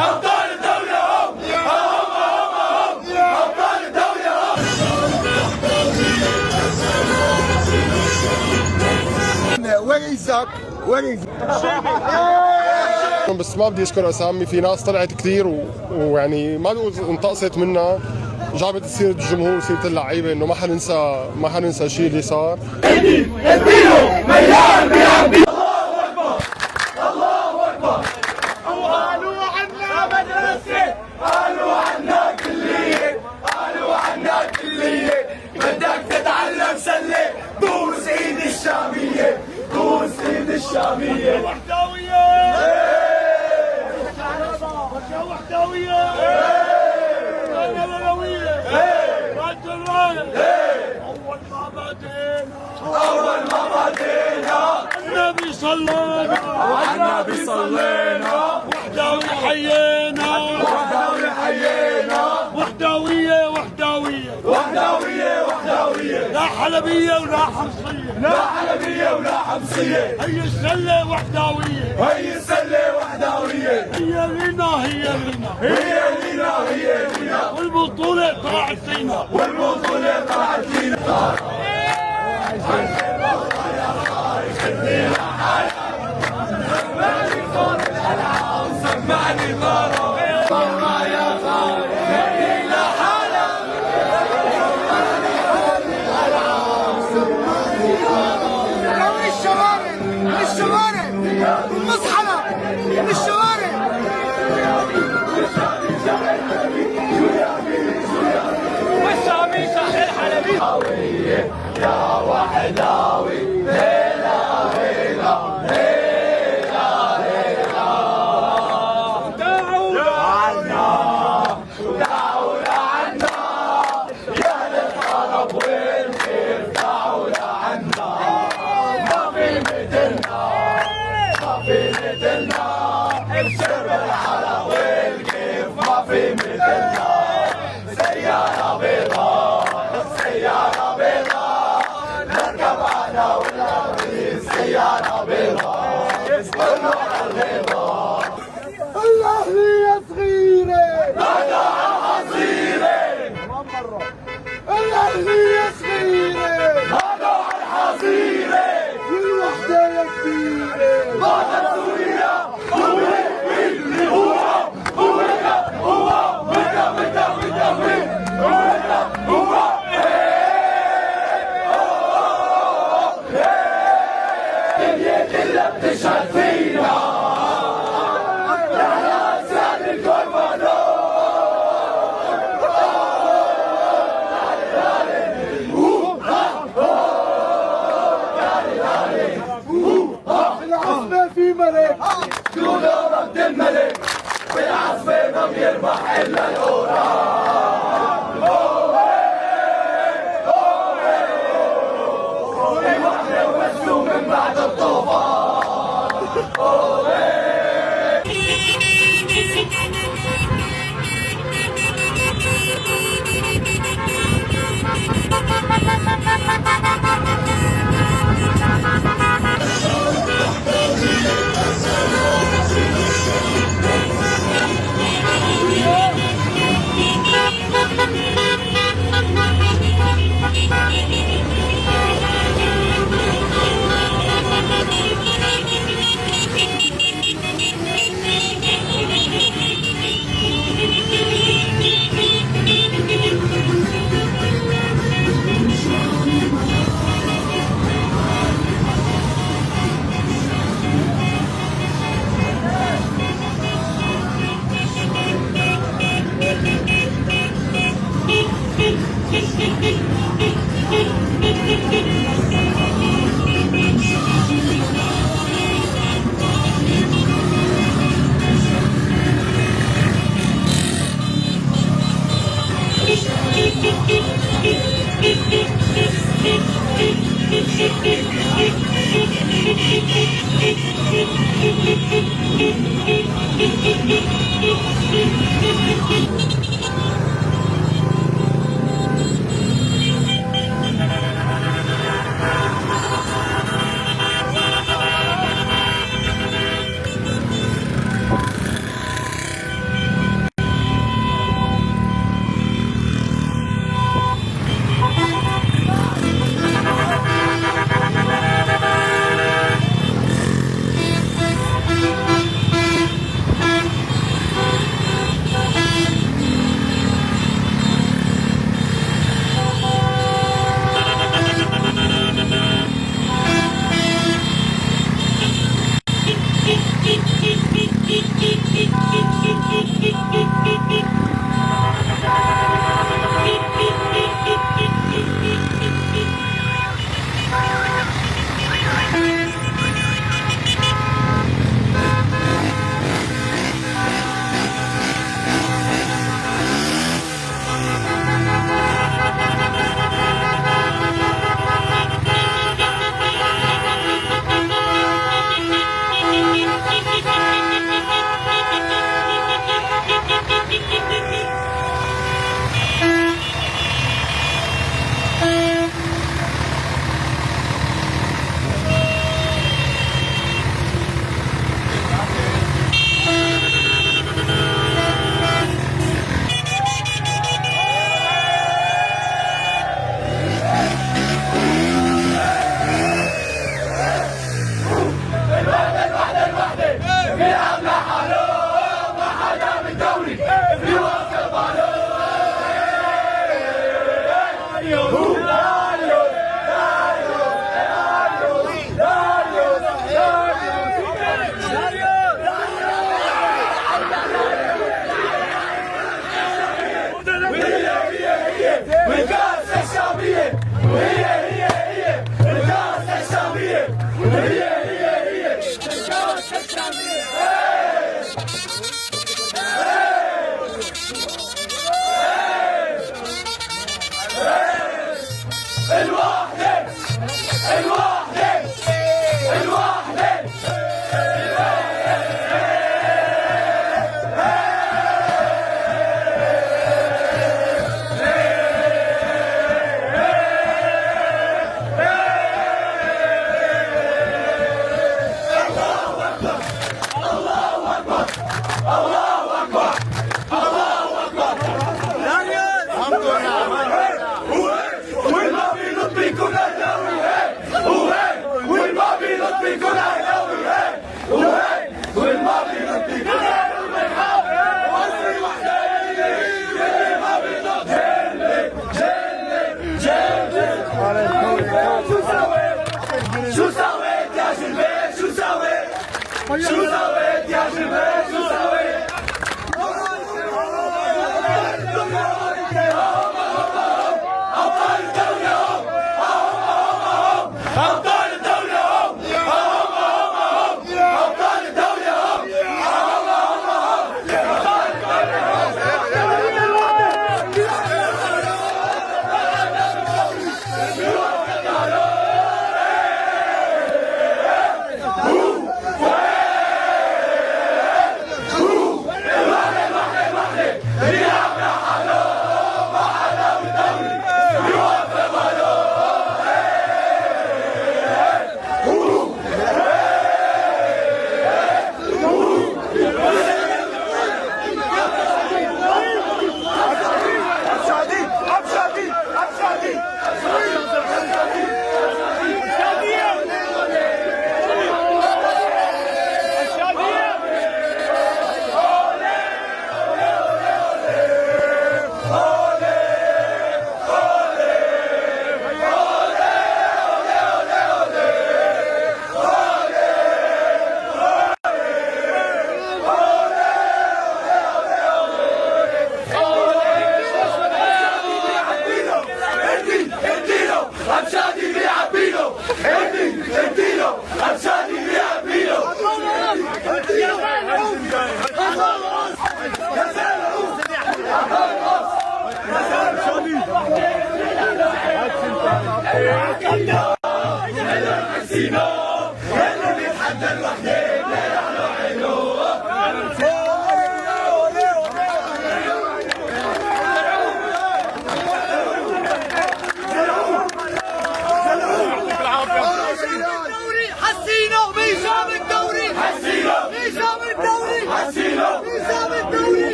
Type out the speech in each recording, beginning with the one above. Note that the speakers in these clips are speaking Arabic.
أبطال الدولة هم أبطال الدولة هم. وين إيزاك؟ وين إيزاك؟ بس ما بدي اذكر اسامي، في ناس طلعت كثير ويعني ما بقول انتقصت منها، جابت سيره الجمهور وسيره اللعيبه، انه ما حننسى شيء اللي صار. اديله ميال بيعبي. الله اكبر الله اكبر. قالوا عنا مدرسه، قالوا عنا كليه، قالوا عنا كليه، بدك تتعلم سله، دوس ايد الشاميه، دوس ايد الشاميه. وحداويه وحداويه أول ما بدينا النبي صلينا والنبي صلينا، وحداوي حيينا وحداوي حيينا، وحداوية وحداوية وحداوية وحداوية، لا حلبية ولا حمصية، لا حلبية ولا حمصية، هي السلة وحداوية، هي السلة وحداوية، هي لينا هي لينا هي لينا هي لينا، والبطولة طلعت فينا والبطولة طلعت فينا. سمعني طارق طارق يا خالد خلي لحالة. من الشوارع من الشوارع المصحلة من الشوارع. والشامي صاحي الحلبي يا وحداوي. هيلا هيلا هيلا هيلا، دعوا لعنا دعوا لعنا يا اهل الطرب والخير، دعوا لعنا ما في مثلنا ما في مثلنا، الشرب الحلا والكيف ما في مثلنا. سيارة بيضاء سيارة بيضاء نركب أنا والأغني، سيارة بيضاء والنوع البيضاء. الأهلية صغيرة هذا الحصيرة، الأهلية صغيرة هذا الحصيرة، والوحدة كبيرة. بعد سوريا هو اللي هو هو هو الدنيا كلها بتشهد فينا يا سعد الكربلاء. العصمة في ملك جوده رد الملك، بالعصفة ما بيربح إلا الأورا. وحدة وبسوا من بعد الطوفان. شو سويت يا جلبيت شو سويت شو سويت يا جلبيت شو سويت أبطال الدولة هم أبطال الدولة هم أبطال الدولة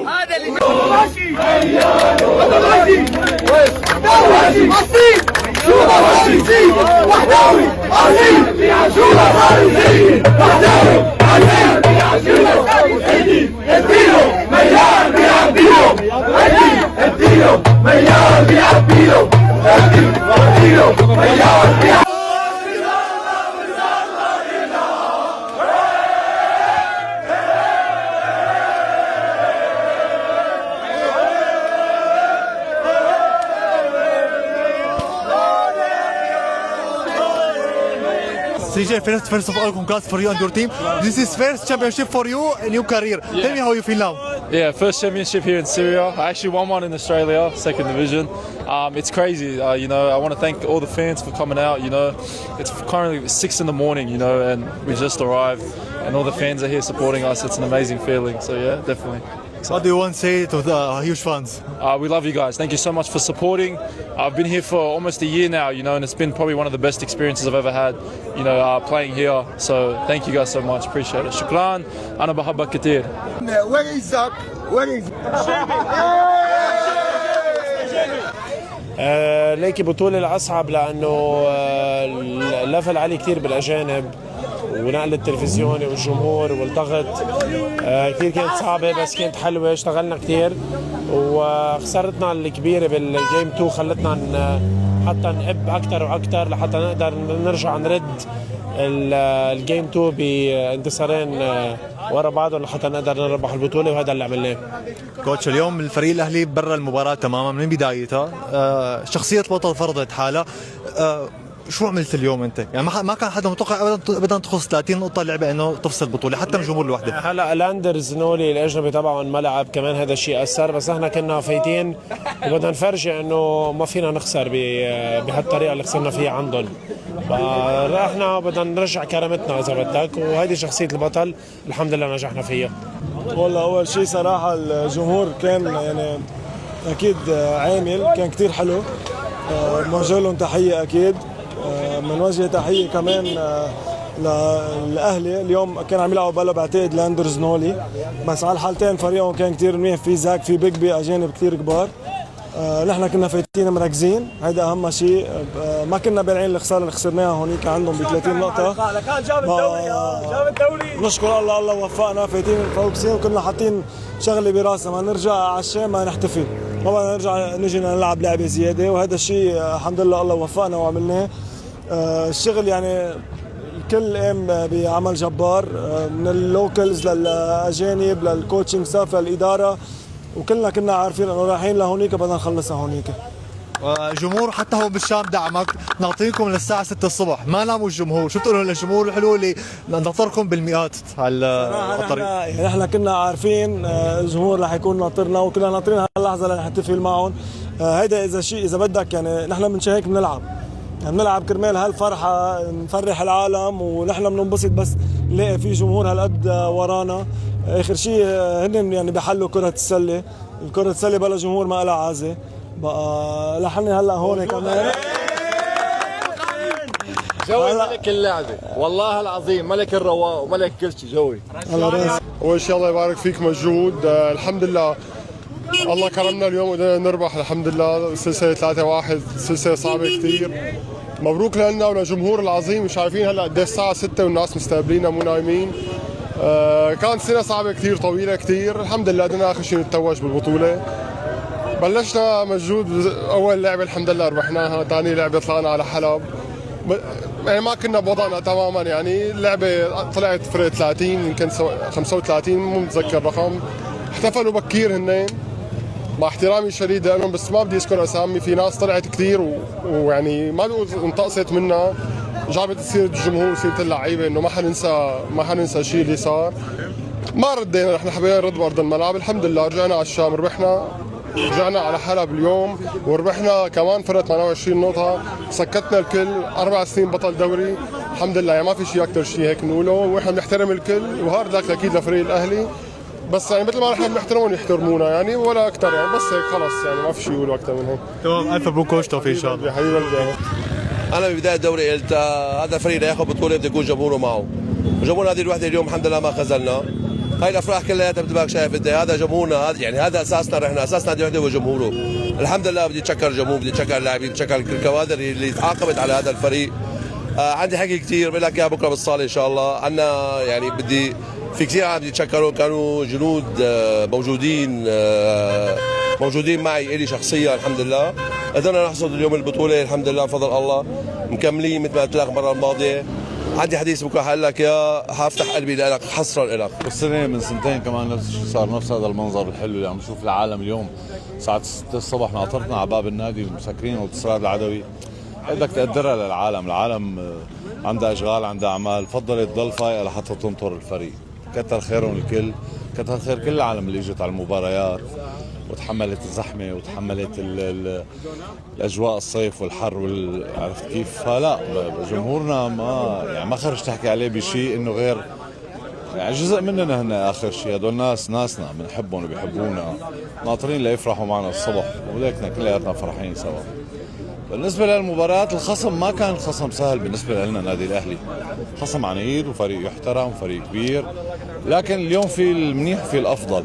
هذا اللي ماشي اصيل شوف اصيل وحداوي اصيل شوف اصيل وحداوي اصيل اديله ميال بيعبيله اديله ميال بيعبيله اديله ميال بيعبيله CJ, first of all, congrats for you and your team. This is first championship for you in your career. Yeah. Tell me how you feel now. Yeah, first championship here in Syria. I actually won one in Australia, second division. It's crazy, you know. I want to thank all the fans for coming out. You know, it's currently 6 in the morning, you know, and we just arrived, and all the fans are here supporting us. It's an amazing feeling. So yeah, definitely. What do you want to say to the huge fans? We love you guys. Thank you so much for supporting. I've been here for almost a year now, you know, and it's been probably one of the best experiences I've ever had, you know, playing here. So thank you guys so much. Appreciate it. شكرا. أنا بحبك كتير. Where is Zach? Where is ليكي بطولة الأصعب لأنه اللفل عالي كتير بالأجانب ونقل التلفزيوني والجمهور والضغط كتير كانت صعبة بس كانت حلوة اشتغلنا كتير وخسارتنا الكبيرة بالجيم 2 خلتنا حتى نقب أكتر وأكتر لحتى نقدر نرجع نرد الجيم 2 بانتصارين ورا بعضهم لحتى نقدر نربح البطوله، وهذا اللي عملناه. كوتش اليوم الفريق الاهلي برا المباراه تماما من بدايتها، شخصيه البطل فرضت حالها. شو عملت اليوم انت؟ يعني ما كان حدا متوقع ابدا تخلص 30 نقطه لعبه انه تفصل البطوله حتى من الجمهور لوحده. هلا لاندرز نولي الاجنبي تبعهم ما لعب، كمان هذا الشيء اثر، بس احنا كنا فايتين وبدنا نفرجي انه ما فينا نخسر بهالطريقه اللي خسرنا فيها عندهم. فاحنا بدنا نرجع كرامتنا اذا بدك، وهيدي شخصيه البطل الحمد لله نجحنا فيها. والله اول شيء صراحه الجمهور كان يعني اكيد عامل، كان كتير حلو، بنوجه لهم تحيه اكيد. بنوجه تحيه كمان للاهلي، اليوم كان عم يلعبوا بلا بعتقد لاندرز نولي، بس على الحالتين فريقهم كان كتير منيح، في زاك في بيجبي اجانب كتير كبار. نحن كنا فايتين مركزين، هيدا اهم شيء. ما كنا بالعين الخساره اللي خسرناها هونيك عندهم ب 30 نقطه. كان جاب الدوري نشكر الله وفقنا، فايتين فوكسين، وكنا حاطين شغله براسنا ما نرجع على الشام ما نحتفل، ما بدنا نرجع نجي نلعب لعبه زياده، وهذا الشيء الحمد لله الله وفقنا وعملناه. الشغل يعني الكل قام بعمل جبار، من اللوكلز للاجانب للكوتشنج ستاف للاداره، وكلنا كنا عارفين انه رايحين لهونيك بدنا نخلصها هونيك. جمهور حتى هو بالشام دعمك، ناطرينكم للساعه 6 الصبح، ما ناموا الجمهور. شو بتقولوا للجمهور الحلو اللي ناطركم بالمئات على الطريق؟ يعني احنا كنا عارفين الجمهور رح يكون ناطرنا، وكنا ناطرين هاللحظه لنحتفل معهم. هيدا اذا شيء اذا بدك يعني نحن من هيك بنلعب، يعني بنلعب كرمال هالفرحه، نفرح العالم، ونحن بننبسط بس نلاقي في جمهور هالقد ورانا. اخر شيء هن يعني بحلوا كره السله، الكره السله بلا جمهور ما لها عازه. بقى لحني هلا هون كمان جوي ملك اللعبه، والله العظيم ملك الرواق وملك كل شيء. جوي اول شيء الله يبارك فيك مجهود. الحمد لله الله كرمنا اليوم وقدرنا نربح الحمد لله. سلسله 3-1 سلسله صعبه كثير، مبروك لنا وللجمهور العظيم. مش عارفين هلا قد الساعه 6 والناس مستقبلينا مو نايمين. كانت سنه صعبه كثير طويله كثير، الحمد لله قدرنا اخر شيء نتوج بالبطوله. بلشنا مجهود، اول لعبه الحمد لله ربحناها، ثاني لعبه طلعنا على حلب، يعني ما كنا بوضعنا تماما، يعني اللعبه طلعت فرق 30 يمكن 35 مو متذكر رقم. احتفلوا بكير هنين مع احترامي الشديد لهم، بس ما بدي اذكر اسامي. في ناس طلعت كثير ويعني ما بقول انتقصت منا، جابت سيره الجمهور سيره اللعيبه، انه ما حننسى الشيء اللي صار. ما ردينا، نحن حبينا نرد بارض الملعب. الحمد لله رجعنا على الشام، رجعنا على حلب اليوم وربحنا كمان فرق 28 نقطة، سكتنا الكل. 4 سنين بطل دوري الحمد لله، يعني ما في شيء أكثر شيء هيك نقوله، ونحن بنحترم الكل، وهارد لك أكيد لفريق الأهلي، بس يعني مثل ما نحن بنحترمهم يحترمونا يعني، ولا أكثر يعني، بس هيك خلص يعني ما في شيء يقولوا أكثر من هيك. تمام، ألف مبروك كوتش، توفيق إن شاء الله. يا حبيبي قلبي. انا ببدايه الدوري قلت هذا الفريق اللي ياخذ بطوله بده يكون جمهوره معه، وجمهورنا هذه الوحده اليوم الحمد لله ما خذلنا. هاي الافراح كلياتها مثل ما شايف انت، هذا جمهورنا، يعني هذا اساسنا، نحن اساسنا هذه الوحده هو جمهوره. الحمد لله بدي اتشكر الجمهور، بدي اتشكر اللاعبين، بدي اتشكر الكوادر اللي تعاقبت على هذا الفريق. عندي حكي كثير بقول لك اياها بكره بالصاله ان شاء الله. عندنا يعني بدي في كثير عم بدي اتشكرهم، كانوا جنود موجودين معي الي شخصيا. الحمد لله قدرنا نحصد اليوم البطوله الحمد لله بفضل الله، مكملين مثل ما قلت لك المره الماضيه. عندي حديث بكره حقول لك اياه، حافتح قلبي لك حصرا لك. والسنه من سنتين كمان نفس الشيء صار، نفس هذا المنظر الحلو اللي عم نشوف العالم اليوم الساعه 6 الصبح ناطرتنا على باب النادي ومسكرين والاتصال العدوي. بدك تقدرها للعالم، العالم عندها اشغال، عندها اعمال، فضلت تضل فايقه لحتى تنطر الفريق. كتر خيرهم الكل، كتر خير كل العالم اللي اجت على المباريات وتحملت الزحمه وتحملت الاجواء الصيف والحر عرفت كيف. فلا جمهورنا ما خرج تحكي عليه بشيء انه غير يعني جزء مننا هن اخر شيء. هدول ناسنا بنحبهم وبيحبونا، ناطرين ليفرحوا معنا الصبح، ولكن كلياتنا فرحين سوا. بالنسبه للمباراه الخصم ما كان خصم سهل بالنسبه لنا نادي الاهلي، خصم عنيد وفريق يحترم وفريق كبير، لكن اليوم في المنيح في الافضل.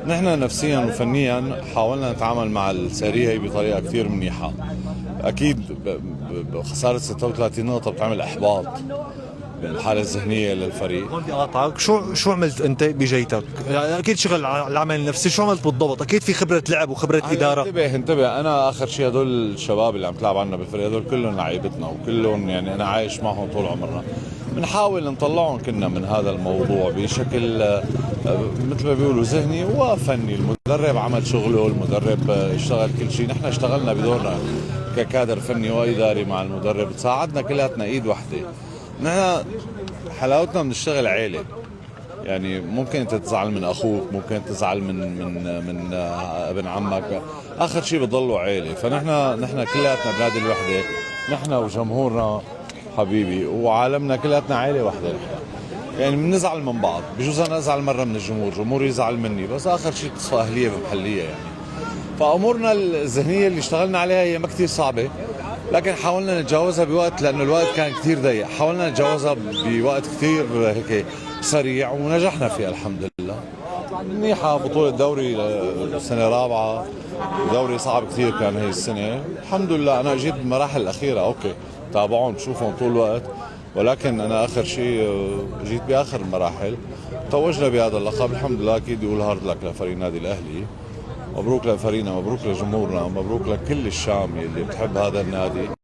نحن نفسيا وفنيا حاولنا نتعامل مع السيريه هي بطريقه كثير منيحه. اكيد خساره 36 نقطه بتعمل احباط بالحاله الذهنيه للفريق. بدي اقاطعك، شو عملت انت بجيتك؟ يعني اكيد شغل العمل النفسي، شو عملت بالضبط؟ اكيد في خبره لعب وخبره اداره. انتبه انا اخر شيء هدول الشباب اللي عم تلعب عنا بالفريق هدول كلهم لعيبتنا، وكلهم يعني انا عايش معهم طول عمرنا. بنحاول نطلعهم كنا من هذا الموضوع بشكل مثل ما بيقولوا ذهني وفني. المدرب عمل شغله، المدرب اشتغل كل شيء، نحن اشتغلنا بدورنا ككادر فني واداري مع المدرب، تساعدنا كلياتنا ايد وحده. نحن حلاوتنا بنشتغل عيله، يعني ممكن انت تزعل من اخوك، ممكن تزعل من ابن عمك، اخر شيء بتضلوا عيله. فنحن كلياتنا بنادي الوحده، نحن وجمهورنا حبيبي وعالمنا كلياتنا عيله وحده. يعني بنزعل من بعض، بجوز انا ازعل مره من الجمهور، الجمهور يزعل مني، بس اخر شيء تصفى اهليه بمحليه يعني. فامورنا الذهنيه اللي اشتغلنا عليها هي ما كثير صعبه، لكن حاولنا نتجاوزها بوقت، لانه الوقت كان كثير ضيق، حاولنا نتجاوزها بوقت كثير هيك سريع ونجحنا فيها الحمد لله. منيحه بطوله دوري سنه رابعه، دوري صعب كثير كان هي السنه، الحمد لله. انا جيت بالمراحل الاخيره، اوكي تابعون بشوفهم طول الوقت، ولكن انا اخر شيء جيت باخر المراحل، توجنا بهذا اللقب الحمد لله. اكيد يقول هارد لك لفريق النادي الاهلي، مبروك لفريقنا، مبروك لجمهورنا، مبروك لكل الشام اللي بتحب هذا النادي.